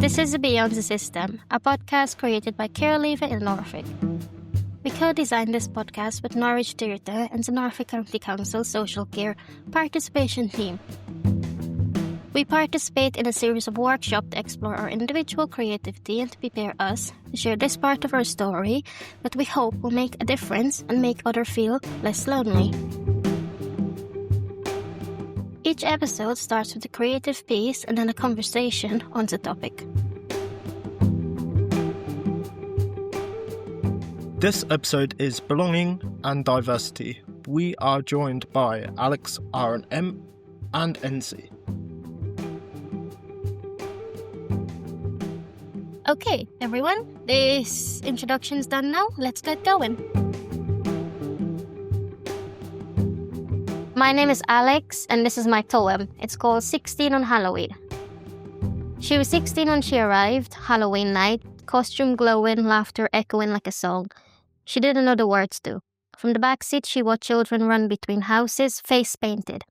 This is Beyond the System, a podcast created by Charitable in Norfolk. We co-designed this podcast with Norwich Theatre and the Norfolk County Council Social Care Participation Team. We participate in a series of workshops to explore our individual creativity and to prepare us to share this part of our story that we hope will make a difference and make others feel less lonely. Each episode starts with a creative piece and then a conversation on the topic. This episode is Belonging and Diversity. We are joined by Alex, R&M, and NC. Okay, everyone, this introduction's done now. Let's get going. My name is Alex, and this is my poem. It's called 16 on Halloween. She was 16 when she arrived, Halloween night, costume glowing, laughter echoing like a song. She didn't know the words to. From the back seat, she watched children run between houses, face painted.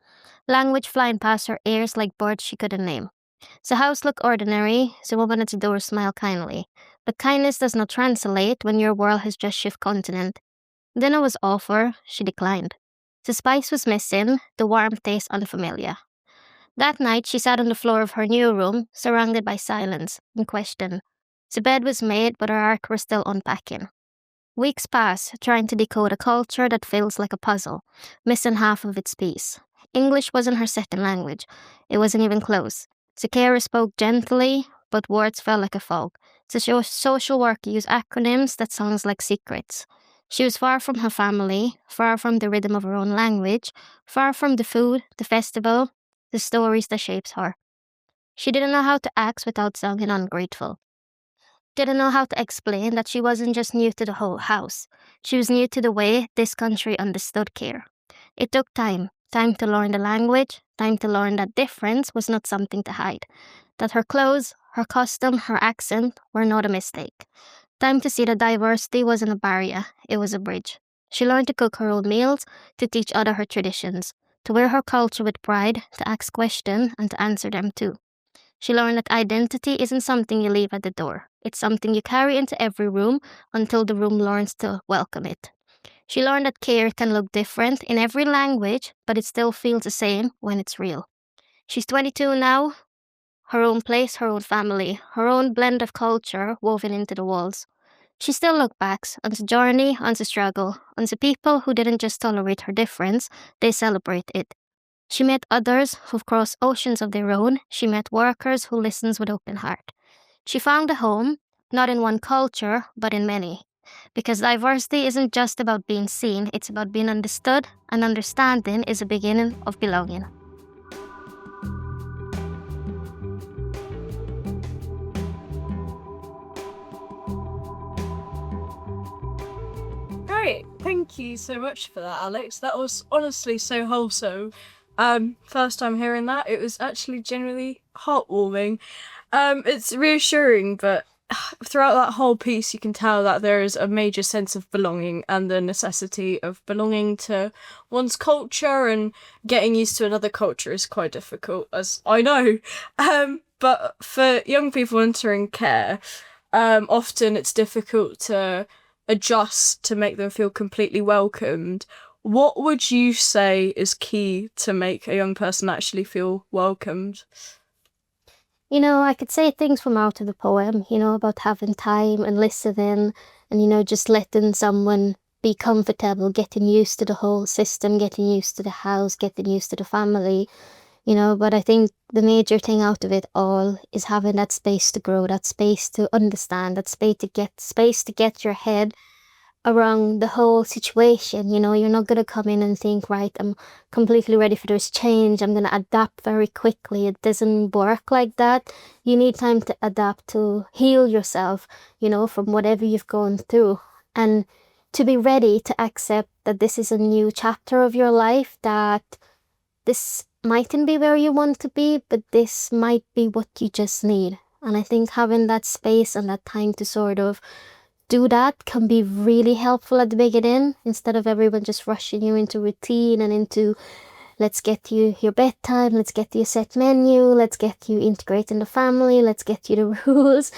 Language flying past her ears like birds she couldn't name. The house looked ordinary, the woman at the door smiled kindly. But kindness does not translate when your world has just shifted continent. Dinner was offered, she declined. The spice was missing, the warm taste unfamiliar. That night, she sat on the floor of her new room, surrounded by silence and question. The bed was made, but her heart was still unpacking. Weeks passed, trying to decode a culture that feels like a puzzle, missing half of its piece. English wasn't her second language. It wasn't even close. The carer spoke gently, but words felt like a fog. The social worker used acronyms that sounds like secrets. She was far from her family, far from the rhythm of her own language, far from the food, the festival, the stories that shapes her. She didn't know how to act without sounding ungrateful. Didn't know how to explain that she wasn't just new to the whole house. She was new to the way this country understood care. It took time to learn the language, time to learn that difference was not something to hide, that her clothes, her custom, her accent were not a mistake. Time to see that diversity wasn't a barrier, it was a bridge. She learned to cook her own meals, to teach others her traditions, to wear her culture with pride, to ask questions and to answer them too. She learned that identity isn't something you leave at the door. It's something you carry into every room until the room learns to welcome it. She learned that care can look different in every language, but it still feels the same when it's real. She's 22 now, her own place, her own family, her own blend of culture woven into the walls. She still looks back on the journey, on the struggle, on the people who didn't just tolerate her difference, they celebrate it. She met others who've crossed oceans of their own. She met workers who listens with open heart. She found a home, not in one culture, but in many. Because diversity isn't just about being seen, it's about being understood, and understanding is the beginning of belonging. Great, thank you so much for that, Alex. That was honestly so wholesome. First time hearing that, it was actually genuinely heartwarming. It's reassuring, but throughout that whole piece you can tell that there is a major sense of belonging and the necessity of belonging to one's culture, and getting used to another culture is quite difficult, as I know. But for young people entering care, often it's difficult to adjust to make them feel completely welcomed. What would you say is key to make a young person actually feel welcomed? I could say things from out of the poem, about having time and listening and, just letting someone be comfortable, getting used to the whole system, getting used to the house, getting used to the family, but I think the major thing out of it all is having that space to grow, that space to understand, that space to get your head around the whole situation. You're not going to come in and think, right, I'm completely ready for this change, I'm going to adapt very quickly. It doesn't work like that. You need time to adapt, to heal yourself, from whatever you've gone through, and to be ready to accept that this is a new chapter of your life, that this mightn't be where you want to be, but this might be what you just need. And I think having that space and that time to sort of do that can be really helpful at the beginning, instead of everyone just rushing you into routine and into let's get you your bedtime, let's get you a set menu, let's get you integrated in the family, let's get you the rules.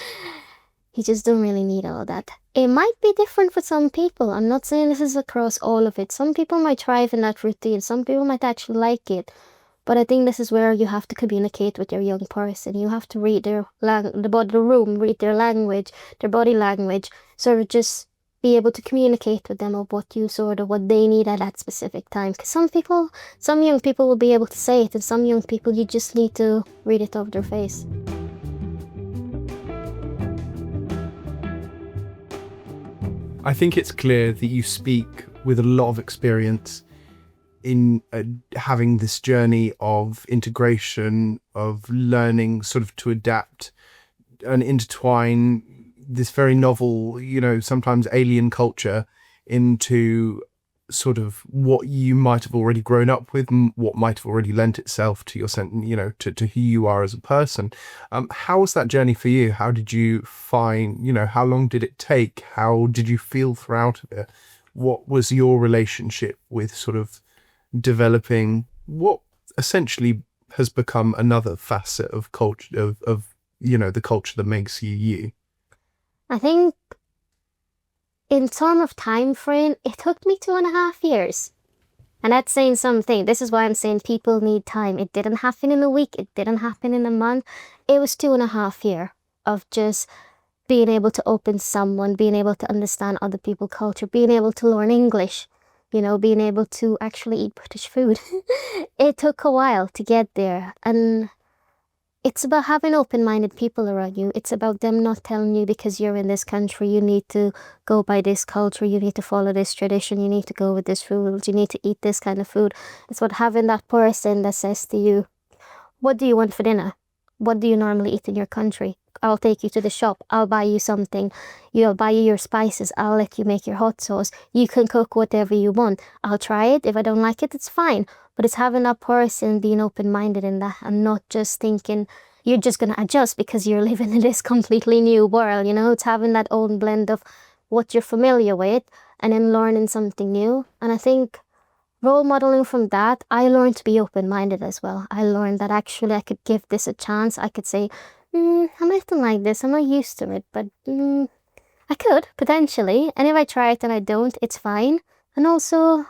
You just don't really need all that. It might be different for some people. I'm not saying this is across all of it. Some people might thrive in that routine. Some people might actually like it. But I think this is where you have to communicate with your young person. You have to read their the room, read their language, their body language, sort of just be able to communicate with them of what they need at that specific time. Because some young people will be able to say it, and some young people you just need to read it off their face. I think it's clear that you speak with a lot of experience in having this journey of integration, of learning sort of to adapt and intertwine this very novel, sometimes alien culture into sort of what you might have already grown up with, what might have already lent itself to your to who you are as a person. How was that journey for you? How did you find, how long did it take? How did you feel throughout it? What was your relationship with sort of developing what essentially has become another facet of culture, of the culture that makes you you? I think in terms of time frame, it took me 2.5 years. And that's saying something. This is why I'm saying people need time. It didn't happen in a week. It didn't happen in a month. It was 2.5 years of just being able to open someone, being able to understand other people's culture, being able to learn English, being able to actually eat British food. It took a while to get there. And it's about having open-minded people around you. It's about them not telling you because you're in this country, you need to go by this culture, you need to follow this tradition, you need to go with this rules, you need to eat this kind of food. It's about having that person that says to you, what do you want for dinner? What do you normally eat in your country? I'll take you to the shop. I'll buy you something. I'll buy you your spices. I'll let you make your hot sauce. You can cook whatever you want. I'll try it. If I don't like it, it's fine. But it's having that person being open-minded in that and not just thinking you're just going to adjust because you're living in this completely new world, It's having that own blend of what you're familiar with and then learning something new. And I think role modeling from that, I learned to be open-minded as well. I learned that actually I could give this a chance. I could say, I might not like this. I'm not used to it, but I could potentially. And if I try it and I don't, it's fine. And also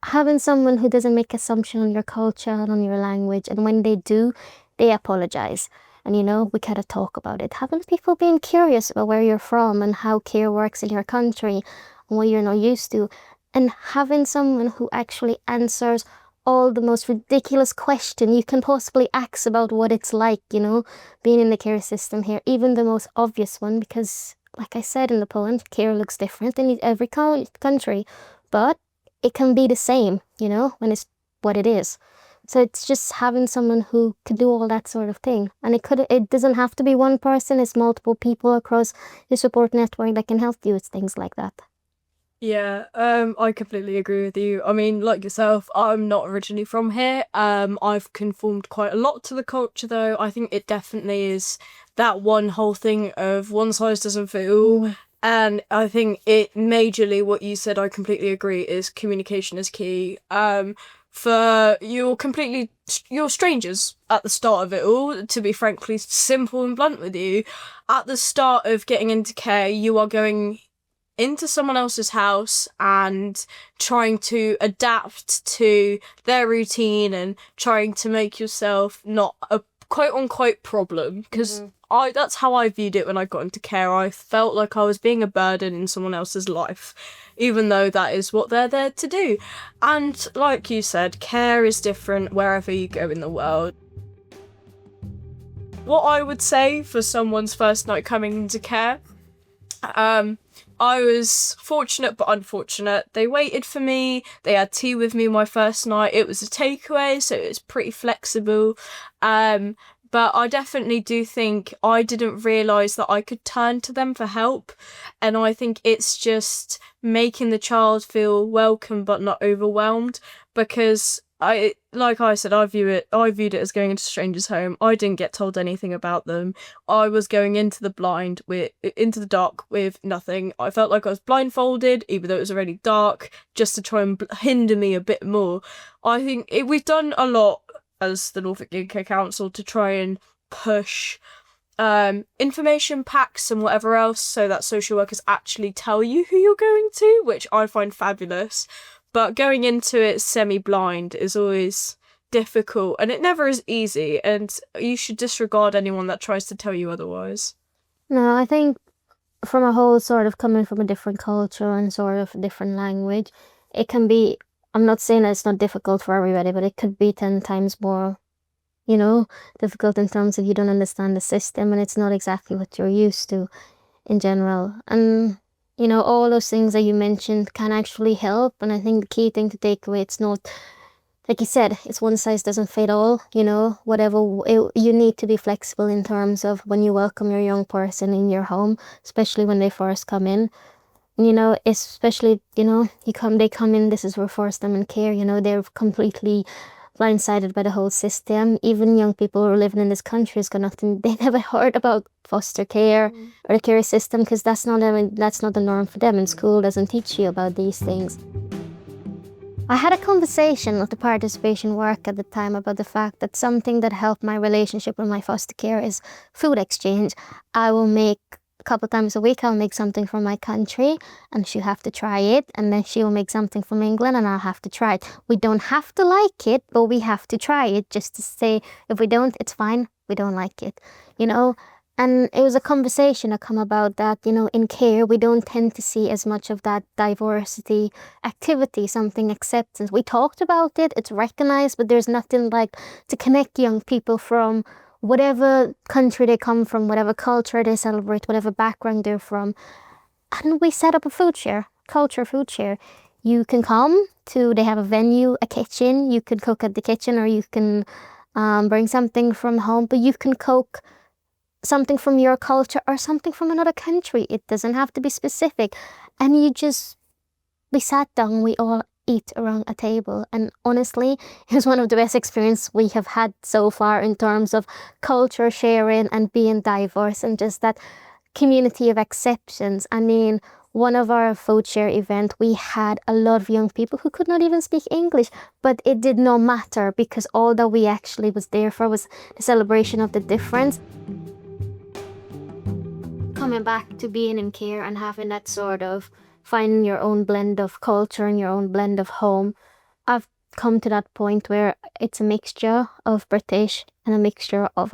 having someone who doesn't make assumption on your culture and on your language. And when they do, they apologize. And we gotta talk about it. Having people being curious about where you're from and how care works in your country and what you're not used to. And having someone who actually answers all the most ridiculous question you can possibly ask about what it's like, being in the care system here. Even the most obvious one, because like I said in the poem, care looks different in every country. But it can be the same, when it's what it is. So it's just having someone who can do all that sort of thing. And it doesn't have to be one person, it's multiple people across the support network that can help you with things like that. Yeah, I completely agree with you. I mean, like yourself, I'm not originally from here. I've conformed quite a lot to the culture though. I think it definitely is that one whole thing of one size doesn't fit all. And I think it majorly, what you said, I completely agree, is communication is key. For you're strangers at the start of it all, to be frankly simple and blunt with you. At the start of getting into care, you are going into someone else's house and trying to adapt to their routine and trying to make yourself not a quote-unquote problem, because that's how I viewed it when I got into care. I felt like I was being a burden in someone else's life, even though that is what they're there to do. And like you said, care is different wherever you go in the world. What I would say for someone's first night coming into care, I was fortunate but unfortunate. They waited for me. They had tea with me my first night. It was a takeaway, so it was pretty flexible. But I definitely do think I didn't realise that I could turn to them for help. And I think it's just making the child feel welcome but not overwhelmed. Because like I said, I viewed it as going into a stranger's home. I didn't get told anything about them. I was going into the dark with nothing. I felt like I was blindfolded, even though it was already dark, just to try and hinder me a bit more. I think we've done a lot as the Norfolk UK Council to try and push information packs and whatever else so that social workers actually tell you who you're going to, which I find fabulous. But going into it semi-blind is always difficult, and it never is easy, and you should disregard anyone that tries to tell you otherwise. No, I think from a whole sort of coming from a different culture and sort of different language, it can be, I'm not saying that it's not difficult for everybody, but it could be 10 times more, difficult in terms of you don't understand the system and it's not exactly what you're used to in general. And all those things that you mentioned can actually help. And I think the key thing to take away, it's not, like you said, it's one size doesn't fit all, you need to be flexible in terms of when you welcome your young person in your home, especially when they first come in. Especially, they come in, this is where force them in care, they're completely blindsided by the whole system. Even young people who are living in this country has got nothing, they never heard about foster care or the care system, because that's not the norm for them, and school doesn't teach you about these things. I had a conversation with the participation work at the time about the fact that something that helped my relationship with my foster care is food exchange. I will make a couple times a week, I'll make something from my country and she'll have to try it, and then she will make something from England and I'll have to try it. We don't have to like it, but we have to try it, just to say if we don't, it's fine, we don't like it, And it was a conversation that come about that, in care, we don't tend to see as much of that diversity activity, something acceptance. We talked about it, it's recognized, but there's nothing like to connect young people from whatever country they come from, whatever culture they celebrate, whatever background they're from. And we set up a food share, culture food share. You can come to, they have a venue, a kitchen, you can cook at the kitchen, or you can bring something from home, but you can cook something from your culture or something from another country. It doesn't have to be specific. And we sat down, we all eat around a table. And honestly, it was one of the best experiences we have had so far in terms of culture sharing and being diverse and just that community of acceptance. I mean, one of our food share event, we had a lot of young people who could not even speak English, but it did not matter because all that we actually was there for was the celebration of the difference. Coming back to being in care and having that sort of finding your own blend of culture and your own blend of home, I've come to that point where it's a mixture of British and a mixture of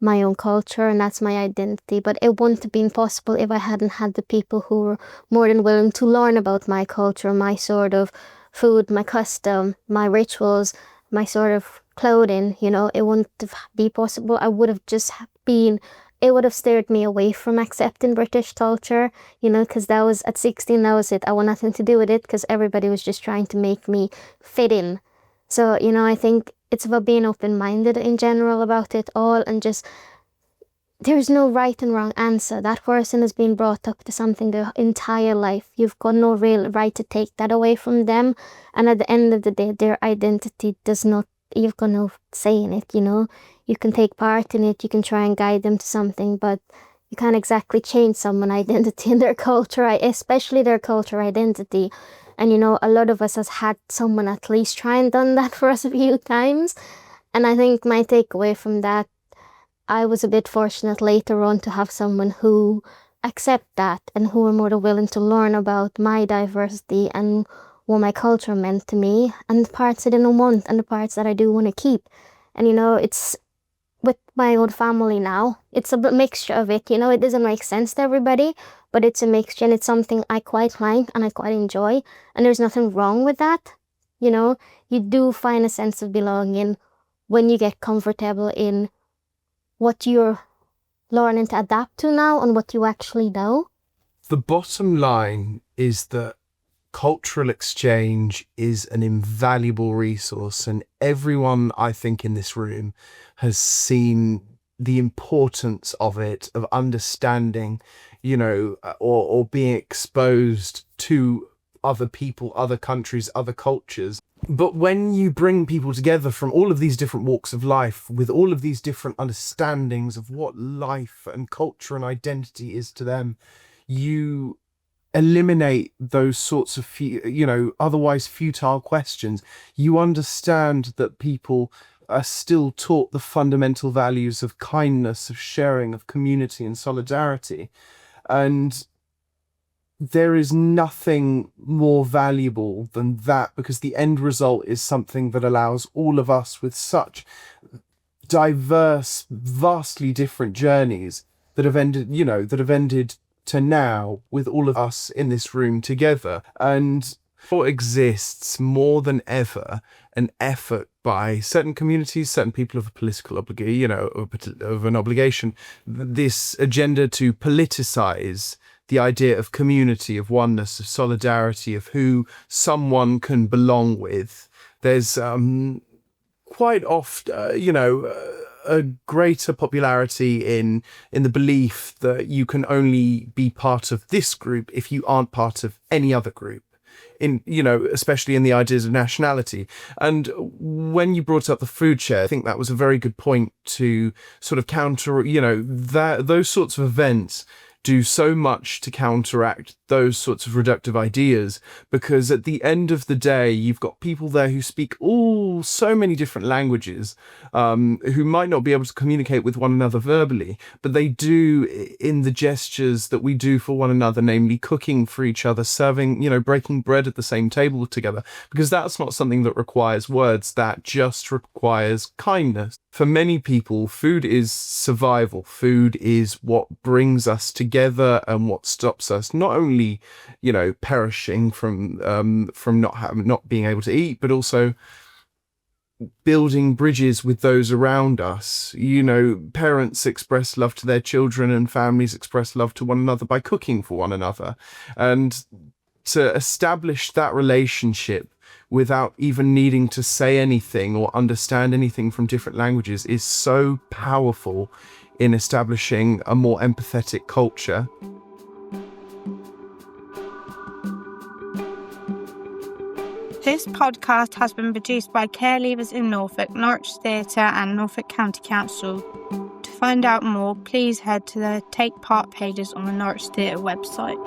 my own culture, and that's my identity. But it wouldn't have been possible if I hadn't had the people who were more than willing to learn about my culture, my sort of food, my custom, my rituals, my sort of clothing. It wouldn't have been possible. It would have steered me away from accepting British culture, because that was at 16, that was it. I want nothing to do with it because everybody was just trying to make me fit in. So, I think it's about being open-minded in general about it all, and just, there's no right and wrong answer. That person has been brought up to something their entire life. You've got no real right to take that away from them. And at the end of the day, their identity you've got no say in it, You can take part in it, you can try and guide them to something, but you can't exactly change someone's identity and their culture, especially their culture identity. And a lot of us has had someone at least try and done that for us a few times. And I think my takeaway from that, I was a bit fortunate later on to have someone who accept that and who were more than willing to learn about my diversity and what my culture meant to me, and the parts I didn't want and the parts that I do want to keep. And it's with my own family now, it's a mixture of it. It doesn't make sense to everybody, but it's a mixture, and it's something I quite like and I quite enjoy, and there's nothing wrong with that. You do find a sense of belonging when you get comfortable in what you're learning to adapt to now and what you actually know. The bottom line is that cultural exchange is an invaluable resource, and everyone, I think, in this room has seen the importance of it, of understanding, or being exposed to other people, other countries, other cultures. But when you bring people together from all of these different walks of life, with all of these different understandings of what life and culture and identity is to them, you eliminate those sorts of, otherwise futile questions. You understand that people are still taught the fundamental values of kindness, of sharing, of community and solidarity. And there is nothing more valuable than that, because the end result is something that allows all of us with such diverse, vastly different journeys that have ended to now with all of us in this room together. And what exists more than ever, an effort by certain communities, certain people of a political obligation, this agenda to politicize the idea of community, of oneness, of solidarity, of who someone can belong with. There's quite often, a greater popularity in the belief that you can only be part of this group if you aren't part of any other group, especially in the ideas of nationality. And when you brought up the food share, I think that was a very good point to sort of counter, those sorts of events do so much to counteract those sorts of reductive ideas, because at the end of the day, you've got people there who speak so many different languages, who might not be able to communicate with one another verbally, but they do in the gestures that we do for one another, namely cooking for each other, serving, breaking bread at the same table together, because that's not something that requires words, that just requires kindness. For many people, food is survival. Food is what brings us together and what stops us not only, perishing from not being able to eat, but also building bridges with those around us. Parents express love to their children and families express love to one another by cooking for one another. And to establish that relationship without even needing to say anything or understand anything from different languages is so powerful in establishing a more empathetic culture. This podcast has been produced by Care Leavers in Norfolk, Norwich Theatre and Norfolk County Council. To find out more, please head to the Take Part pages on the Norwich Theatre website.